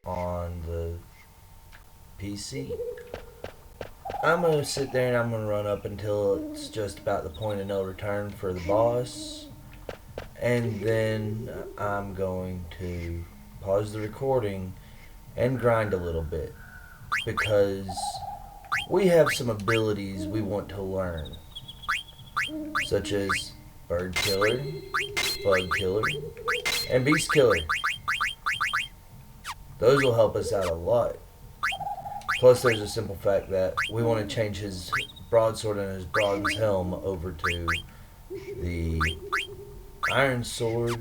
on the PC. I'm gonna sit there and I'm gonna run up until it's just about the point of no return for the boss, and then I'm going to pause the recording and grind a little bit because we have some abilities we want to learn, such as bird killer, bug killer, and beast killer. Those will help us out a lot. Plus, there's a simple fact that we want to change his broadsword and his bronze helm over to the iron sword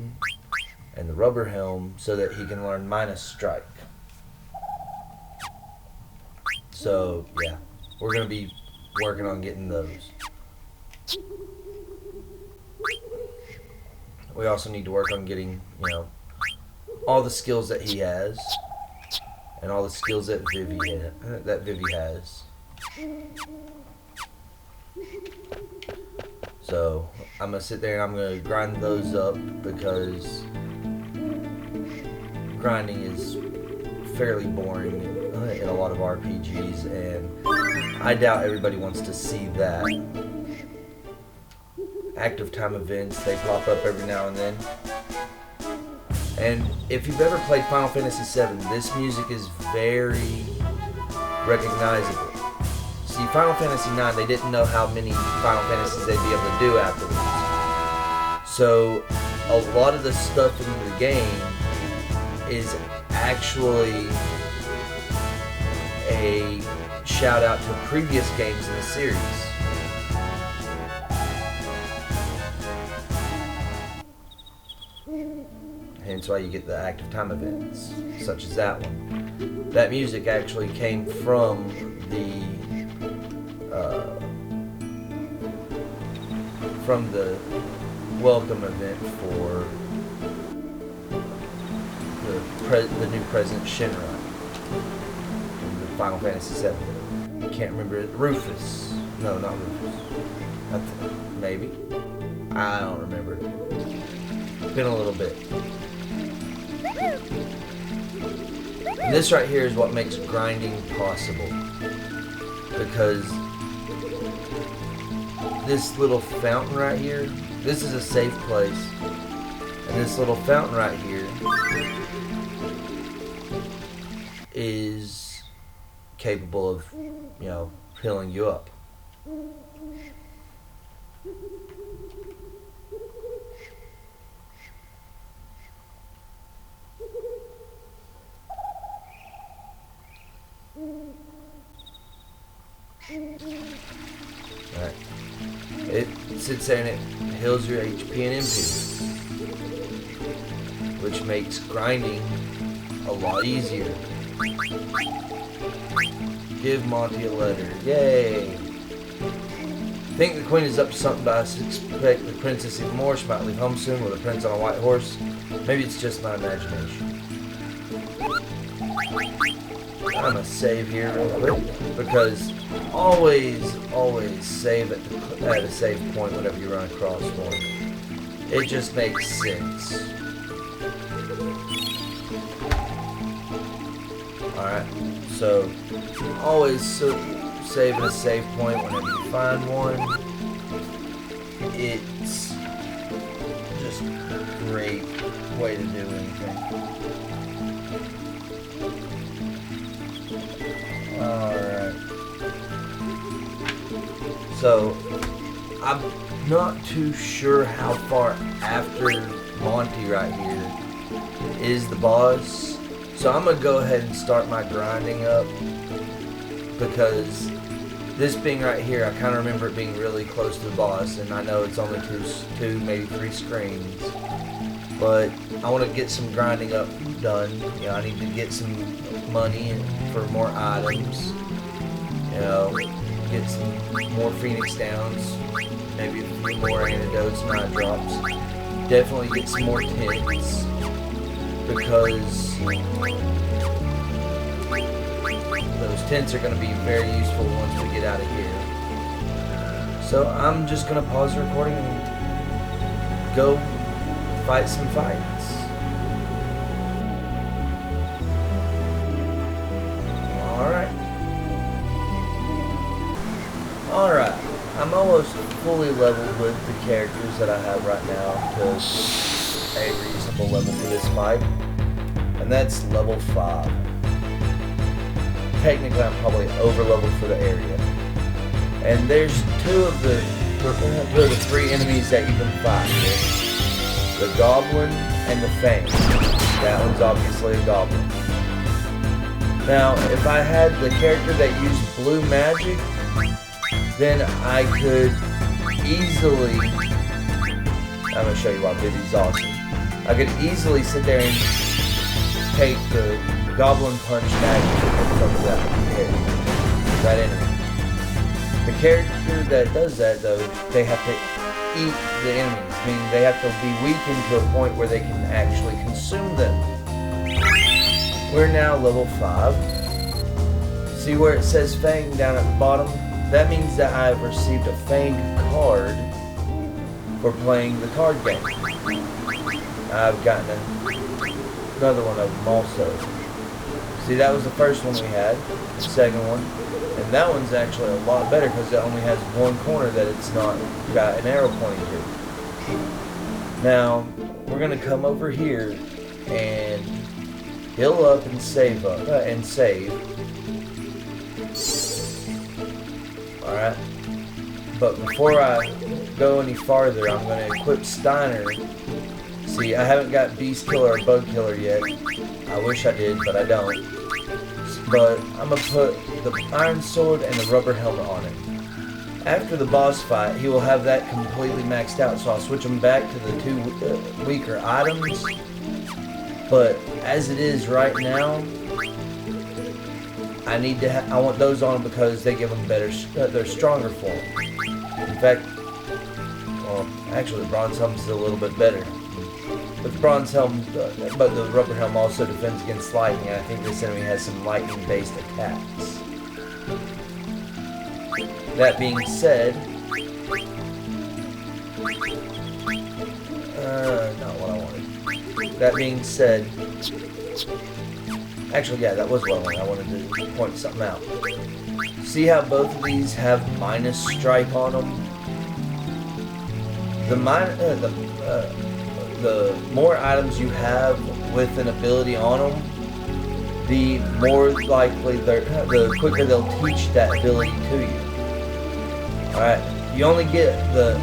and the rubber helm so that he can learn minus strike. So, yeah, we're going to be working on getting those. We also need to work on getting, all the skills that he has and all the skills that Vivi has. So I'm gonna sit there and I'm gonna grind those up because grinding is fairly boring in a lot of RPGs, and I doubt everybody wants to see that. Active time events, they pop up every now and then. And if you've ever played Final Fantasy VII, this music is very recognizable. See, Final Fantasy IX, they didn't know how many Final Fantasies they'd be able to do afterwards. So, a lot of the stuff in the game is actually a shout out to previous games in the series. Hence why you get the active time events, such as that one. That music actually came from the welcome event for the new President Shinra in the Final Fantasy VII. I can't remember it. Rufus. No, not Rufus. Maybe. I don't remember. It's been a little bit. And this right here is what makes grinding possible, because this little fountain right here, this is a safe place, and this little fountain right here is capable of, filling you up. Alright. It sits there and it heals your HP and MP, which makes grinding a lot easier. Give Monty a letter. Yay! Think the queen is up to something, but I suspect the princess even more. She might leave home soon with a prince on a white horse. Maybe it's just my imagination. I'm gonna save here real quick, because always save at a save point whenever you run across one. It just makes sense. Alright, so always save at a save point whenever you find one. It's just a great way to do anything. Alright. So, I'm not too sure how far after Monty right here is the boss. So I'm going to go ahead and start my grinding up, because this being right here, I kind of remember it being really close to the boss, and I know it's only two, maybe 3 screens. But I want to get some grinding up done. I need to get some money for more items. Get some more Phoenix Downs, maybe a few more antidotes and eye drops. Definitely get some more tents, because those tents are going to be very useful once we get out of here. So I'm just going to pause the recording and go fight some fights. I'm almost fully leveled with the characters that I have right now to a reasonable level for this fight. And that's level 5. Technically, I'm probably over leveled for the area. And there's two of the 3 enemies that you can fight here. The Goblin and the Fang. That one's obviously a Goblin. Now, if I had the character that used blue magic, then I could easily, I'm going to show you why Vivi's awesome. I could easily sit there and take the Goblin Punch magic from that enemy. The character that does that, though, they have to eat the enemies, meaning they have to be weakened to a point where they can actually consume them. We're now level 5. See where it says Fang down at the bottom? That means that I've received a Fang card for playing the card game. I've gotten another one of them also. See, that was the first one we had, the second one. And that one's actually a lot better because it only has one corner that it's not got an arrow pointing to. Now, we're going to come over here and heal up and save up, Alright. But before I go any farther, I'm going to equip Steiner. See, I haven't got Beast Killer or Bug Killer yet. I wish I did, but I don't. But I'm going to put the Iron Sword and the Rubber Helmet on him. After the boss fight, he will have that completely maxed out, so I'll switch him back to the 2 weaker items. But as it is right now, I want those on him because they give them better, they're stronger for him. In fact, well, actually the Bronze Helm's a little bit better. But the Bronze Helm, but the Rubber Helm also defends against lightning. I think this enemy has some lightning-based attacks. That being said, not what I wanted. That being said, actually, yeah, that was what I wanted. I wanted to point something out. See how both of these have minus strike on them? The more items you have with an ability on them, the more likely the quicker they'll teach that ability to you. Alright, you only get the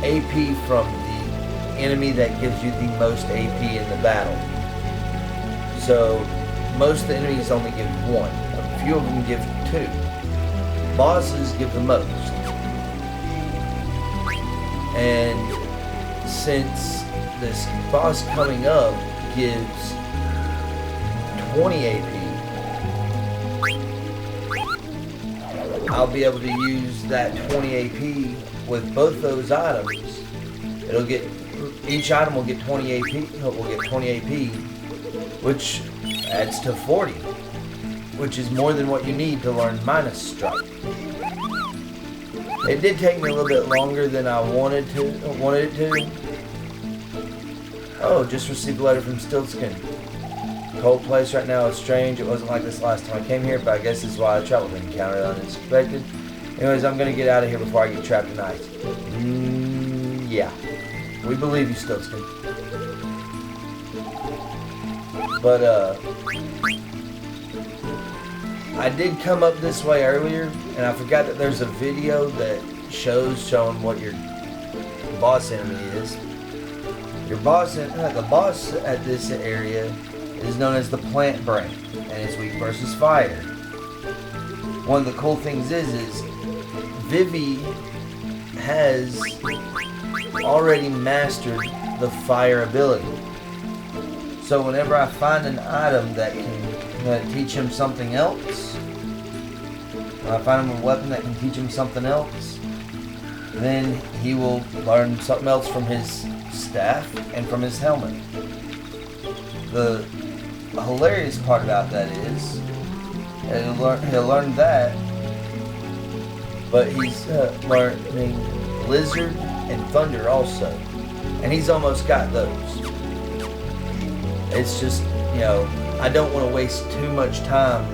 AP from the enemy that gives you the most AP in the battle. So, most of the enemies only give 1. A few of them give 2. Bosses give the most. And since this boss coming up gives 20 AP, I'll be able to use that 20 AP with both those items. Each item will get 20 AP, which adds to 40, which is more than what you need to learn minus strike. It did take me a little bit longer than I wanted it to. Oh, just received a letter from Stiltskin. Cold place right now is strange. It wasn't like this last time I came here, but I guess this is why I traveled and encountered unexpected. Anyways, I'm gonna get out of here before I get trapped in ice. Yeah. We believe you, Stiltskin. But, I did come up this way earlier, and I forgot that there's a video that showing what your boss enemy is. The boss at this area is known as the Plant Brain, and it's weak versus fire. One of the cool things is Vivi has already mastered the fire ability. So whenever I find an item that can teach him something else, when I find him a weapon that can teach him something else, then he will learn something else from his staff and from his helmet. The hilarious part about that is he'll learn that, but he's learning Blizzard and Thunder also, and he's almost got those. It's just, I don't want to waste too much time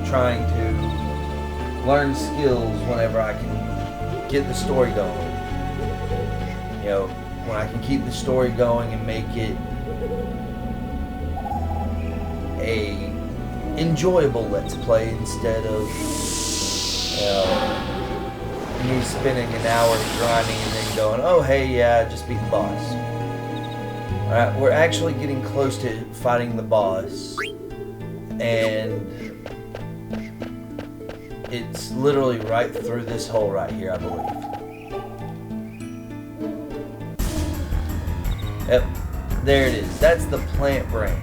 trying to learn skills whenever I can get the story going. You know, when I can keep the story going and make it a enjoyable Let's Play instead of, you know, me spending an hour grinding and then going, oh hey, yeah, just beat the boss. Alright, we're actually getting close to fighting the boss, and it's literally right through this hole right here, I believe. Yep, there it is. That's the plant brain.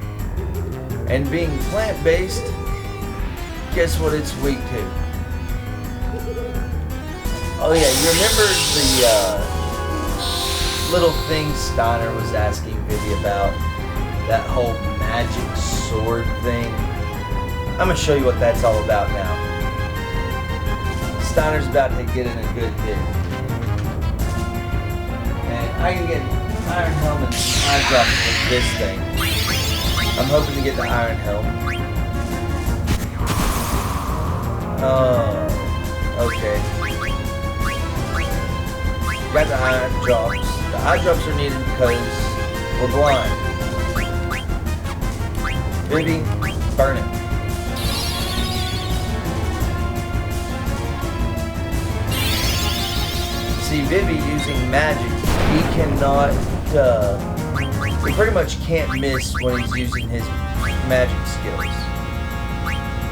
And being plant-based, guess what it's weak to? Oh yeah, you remember the little thing Steiner was asking Vivi about? That whole magic sword thing? I'm going to show you what that's all about now. Steiner's about to get in a good hit. And I can get Iron Helm and Eye Drop with this thing. I'm hoping to get the Iron Helm. Oh, okay. Got the Eye Drops. The Eye Drops are needed because we're blind. Vivi, burn it. See, Vivi using magic, he cannot, he pretty much can't miss when he's using his magic skills.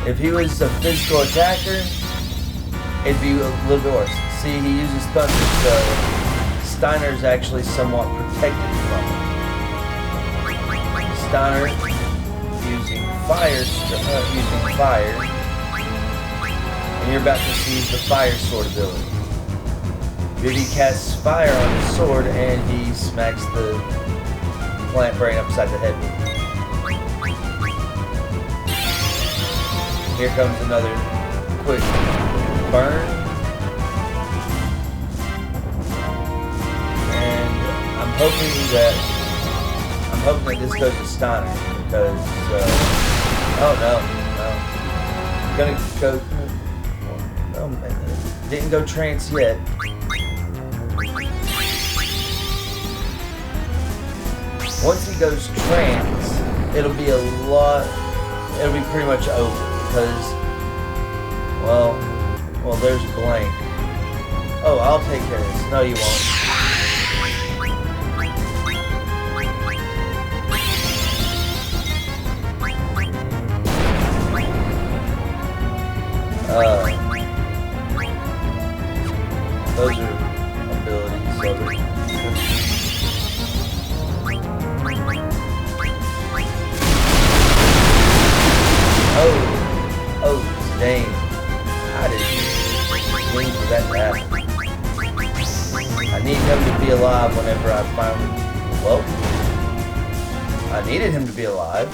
If he was a physical attacker, it'd be a little bit worse. See, he uses thunder, so Steiner's actually somewhat protected from it. Steiner using fire, and you're about to see the fire sword ability. Vivi casts fire on his sword and he smacks the plant brain upside the head with it. Here comes another quick burn. And I'm hoping that this goes to Steiner because oh no. Gonna go didn't go trance yet. Once he goes trance, it'll be pretty much over because, well, there's blank. Oh, I'll take care of this. No, you won't. Those are abilities of it. Oh, dang. How did he mean for that to happen? I need him to be alive whenever I finally... Well, I needed him to be alive.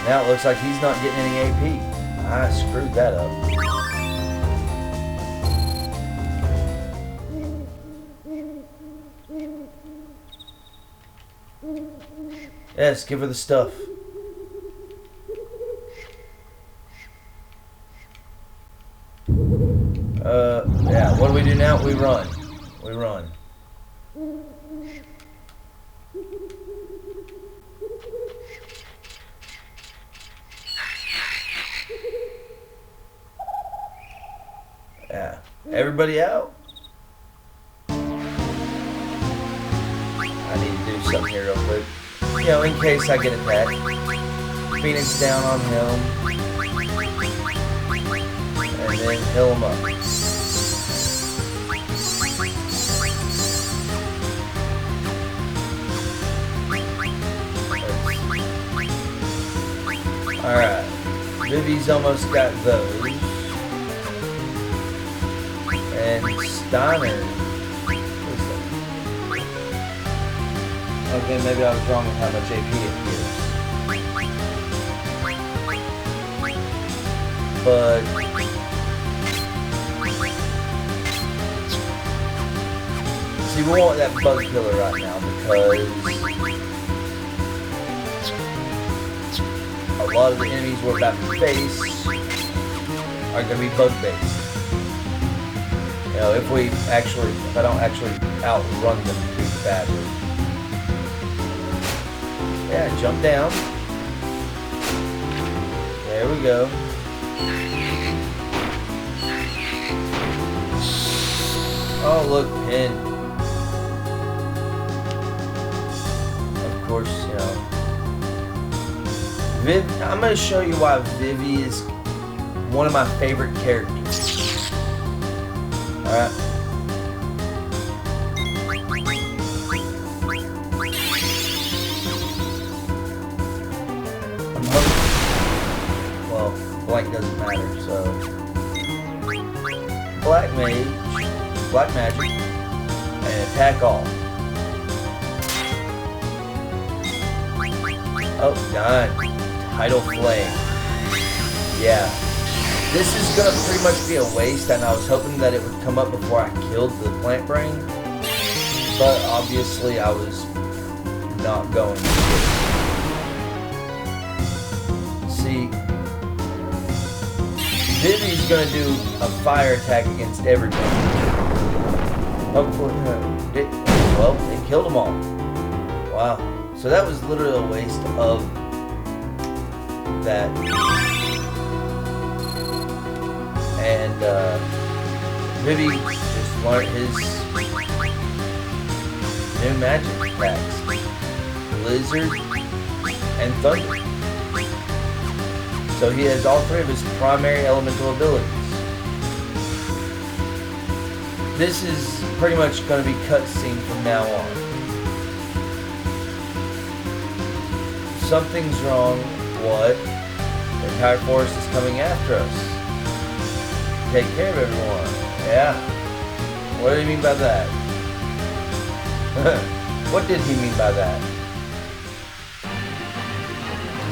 Now it looks like he's not getting any AP. I screwed that up. Yes, give her the stuff. Yeah, what do we do now? We run. We run. Yeah. Everybody out? I need to do something here real quick. You know, in case I get attacked. Phoenix down on him. And then heal him up. Alright. Vivi's almost got those. And Steiner. Okay, maybe I was wrong with how much AP it gives. But see, we want that bug killer right now because a lot of the enemies we're about to face are going to be bug based. You know, if I don't actually outrun them too badly. Yeah, jump down. There we go. Oh, look, pin. Of course, you know. I'm going to show you why Vivi is one of my favorite characters. Alright. Well, blank doesn't matter, so. Black Mage, Black Magic, and attack all. Oh, done. Tidal Flame. Yeah. This is gonna pretty much be a waste, and I was hoping that it would come up before I killed the plant brain. But obviously I was not going to. See, Vivi's gonna do a fire attack against everybody. Hopefully, well, it killed them all. Wow. So that was literally a waste of that. And Vivi just learned his new magic attacks. Blizzard and Thunder. So he has all three of his primary elemental abilities. This is pretty much going to be cutscene from now on. Something's wrong. What? The entire forest is coming after us. Take care of everyone. Yeah. What did he mean by that? What did he mean by that?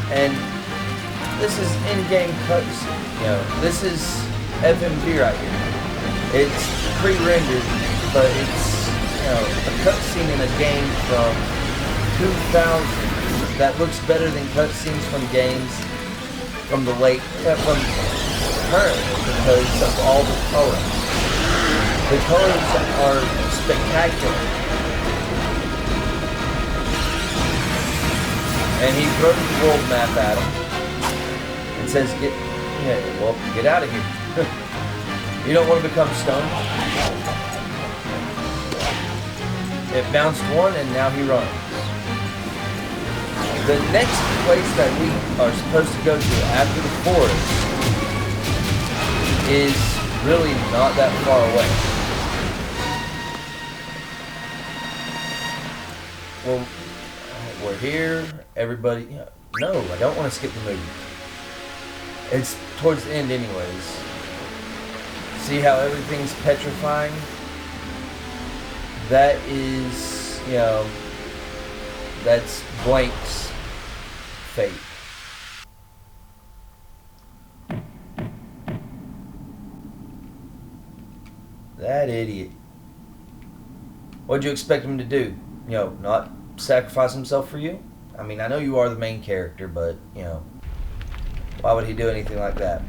And this is in-game cutscene. You know, this is FMV right here. It's pre-rendered, but it's, you know, a cutscene in a game from 2000 that looks better than cutscenes from games from the late, from current, because of all the colors. The colors are spectacular. And he throws the world map at him and says, get out of here. You don't want to become stoned? It bounced one and now he runs. The next place that we are supposed to go to after the forest is really not that far away. Well, we're here, everybody. No, I don't want to skip the movie. It's towards the end anyways. See how everything's petrifying? That is, you know, that's Blank's fate. That idiot. What'd you expect him to do? You know, not sacrifice himself for you? I mean, I know you are the main character, but, you know, why would he do anything like that?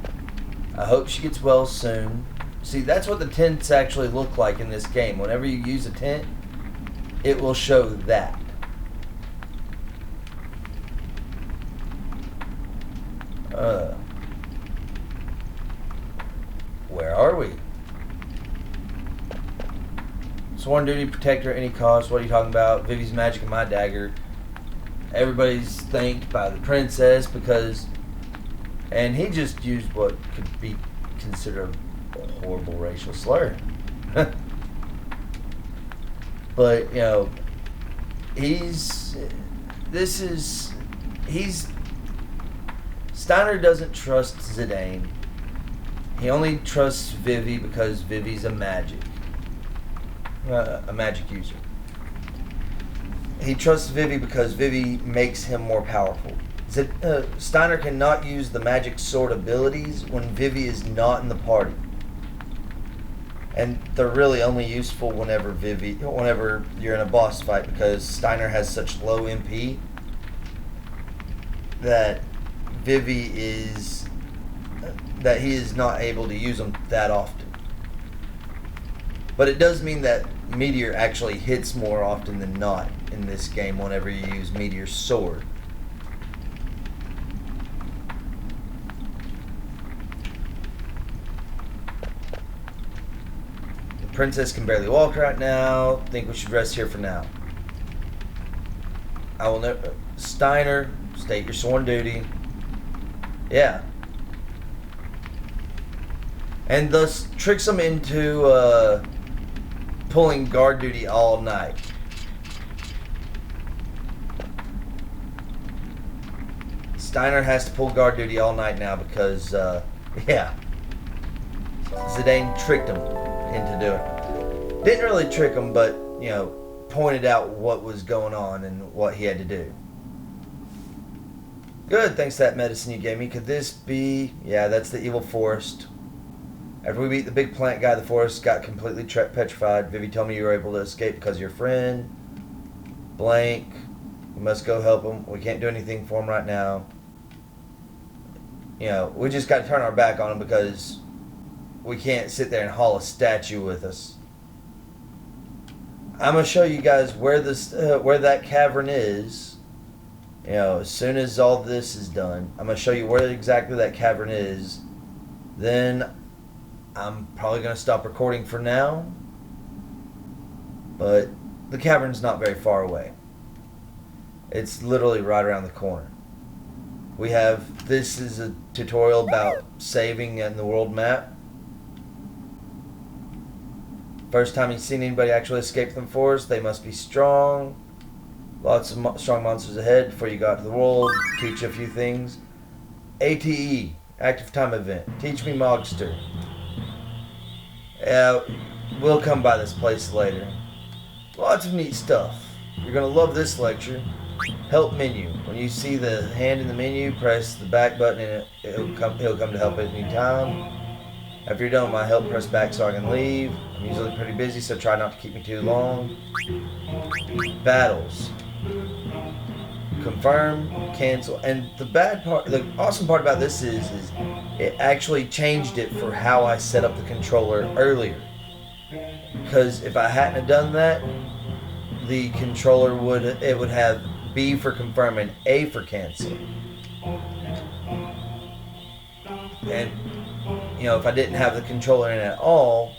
I hope she gets well soon. See, that's what the tents actually look like in this game. Whenever you use a tent, it will show that. Where are we? Sworn duty, protect her at any cost. What are you talking about? Vivi's magic and my dagger. Everybody's thanked by the princess because... And he just used what could be considered a horrible racial slur. But, you know, Steiner doesn't trust Zidane. He only trusts Vivi because Vivi's a magic user. He trusts Vivi because Vivi makes him more powerful. Steiner cannot use the magic sword abilities when Vivi is not in the party. And they're really only useful whenever you're in a boss fight, because Steiner has such low MP that he is not able to use them that often. But it does mean that Meteor actually hits more often than not in this game whenever you use Meteor's sword. The princess can barely walk right now. Think we should rest here for now. I will never... Steiner, state your sworn duty. Yeah. And thus tricks them into pulling guard duty all night. Steiner has to pull guard duty all night now because, yeah. Zidane tricked him into doing it. Didn't really trick him, but, you know, pointed out what was going on and what he had to do. Good, thanks to that medicine you gave me. Could this be... Yeah, that's the evil forest. After we beat the big plant guy, the forest got completely petrified. Vivi told me you were able to escape because of your friend. Blank. We must go help him. We can't do anything for him right now. You know, we just got to turn our back on him because we can't sit there and haul a statue with us. I'm going to show you guys where this, where that cavern is. You know, as soon as all this is done, I'm going to show you where exactly that cavern is. Then I'm probably going to stop recording for now. But the cavern's not very far away. It's literally right around the corner. We have, this is a tutorial about saving in the world map. First time you've seen anybody actually escape from the forest, they must be strong. Lots of strong monsters ahead before you got to the world. Teach you a few things. ATE, active time event. Teach me Mogster. We'll come by this place later. Lots of neat stuff. You're going to love this lecture. Help menu. When you see the hand in the menu, press the back button and he'll come to help at any time. After you're done with my help, press back so I can leave. I'm usually pretty busy, so try not to keep me too long. Battles. Confirm, cancel. And the bad part, the awesome part about this is it actually changed it for how I set up the controller earlier. Because if I hadn't have done that, the controller would have B for confirm and A for cancel. And you know, if I didn't have the controller in at all,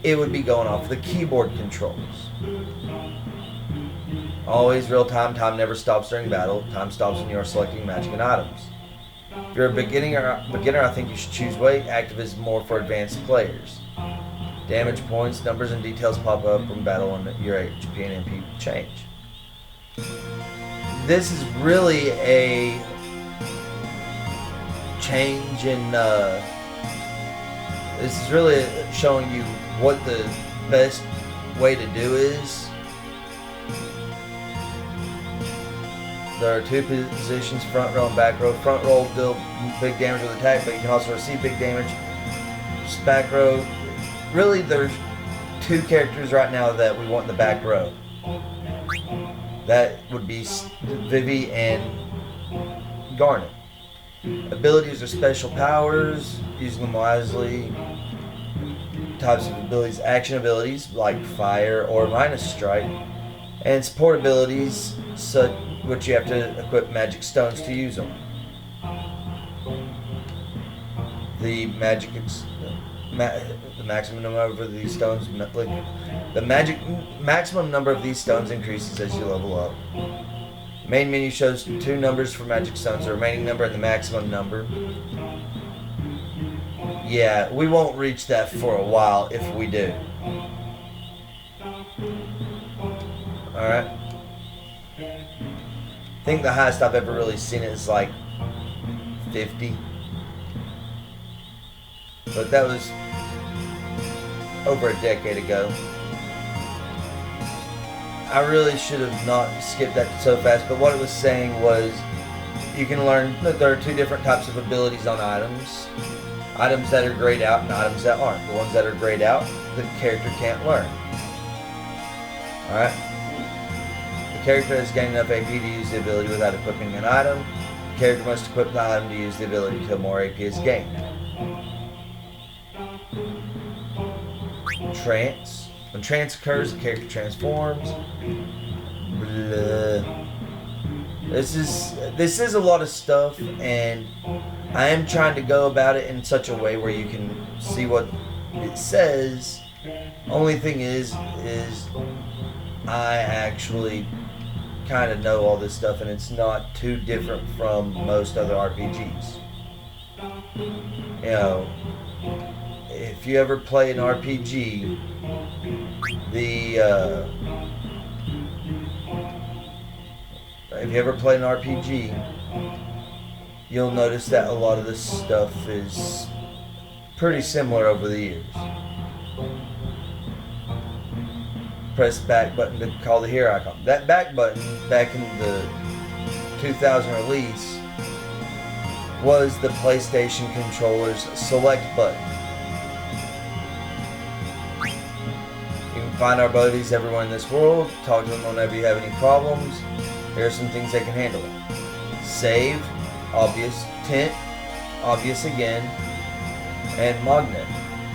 it would be going off the keyboard controls. Always real time. Time never stops during battle. Time stops when you are selecting matching items. If you're a beginner, I think you should choose weight. Active is more for advanced players. Damage points, numbers, and details pop up from battle and your HP and MP change. This is really a change in... this is really showing you what the best way to do is. There are two positions, front row and back row. Front row deal big damage with attack, but you can also receive big damage. Just back row. Really, there's two characters right now that we want in the back row. That would be Vivi and Garnet. Abilities are special powers, using them wisely. Types of abilities, action abilities like fire or minus strike, and support abilities such which you have to equip magic stones to use them. The maximum number of these stones, maximum number of these stones increases as you level up. Main menu shows two numbers for magic stones, the remaining number and the maximum number. Yeah, we won't reach that for a while if we do. Alright. I think the highest I've ever really seen it is like 50. But that was over a decade ago. I really should have not skipped that so fast, but what it was saying was you can learn that there are two different types of abilities on items. Items that are grayed out and items that aren't. The ones that are grayed out, the character can't learn. Alright? The character has gained enough AP to use the ability without equipping an item. The character must equip the item to use the ability until more AP is gained. trance. When trance occurs, the character transforms. Blah. This is a lot of stuff, and I am trying to go about it in such a way where you can see what it says. Only thing is I actually kind of know all this stuff, and it's not too different from most other RPGs. You know, if you ever play an RPG, you'll notice that a lot of this stuff is pretty similar over the years. Press back button to call the hero icon. That back button, back in the 2000 release, was the PlayStation controller's select button. You can find our buddies everywhere in this world, talk to them whenever you have any problems. Here are some things they can handle. Save, obvious. Tent, obvious again. And magnet.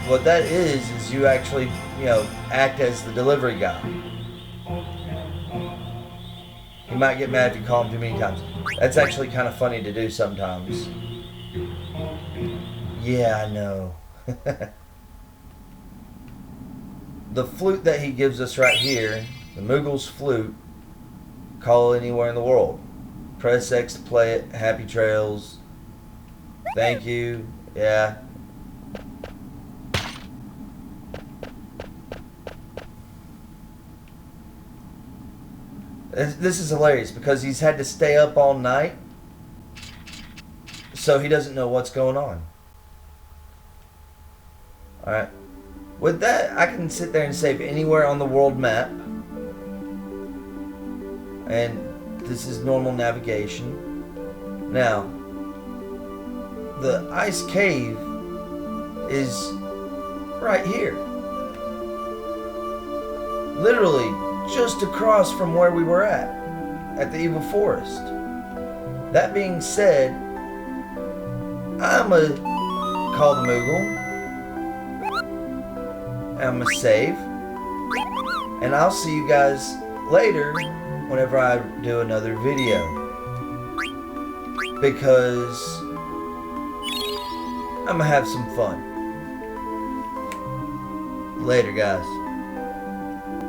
What that is you actually, act as the delivery guy. You might get mad if you call him too many times. That's actually kind of funny to do sometimes. Yeah, I know. The flute that he gives us right here, the Moogle's flute, call anywhere in the world. Press X to play it. Happy trails. Thank you. Yeah. This is hilarious because he's had to stay up all night, so he doesn't know what's going on. Alright. With that, I can sit there and save anywhere on the world map. And this is normal navigation. Now, the ice cave is right here. Literally just across from where we were at the Evil Forest. That being said, I'm gonna call the Moogle. I'm gonna save. And I'll see you guys later whenever I do another video. Because I'm gonna have some fun. Later, guys.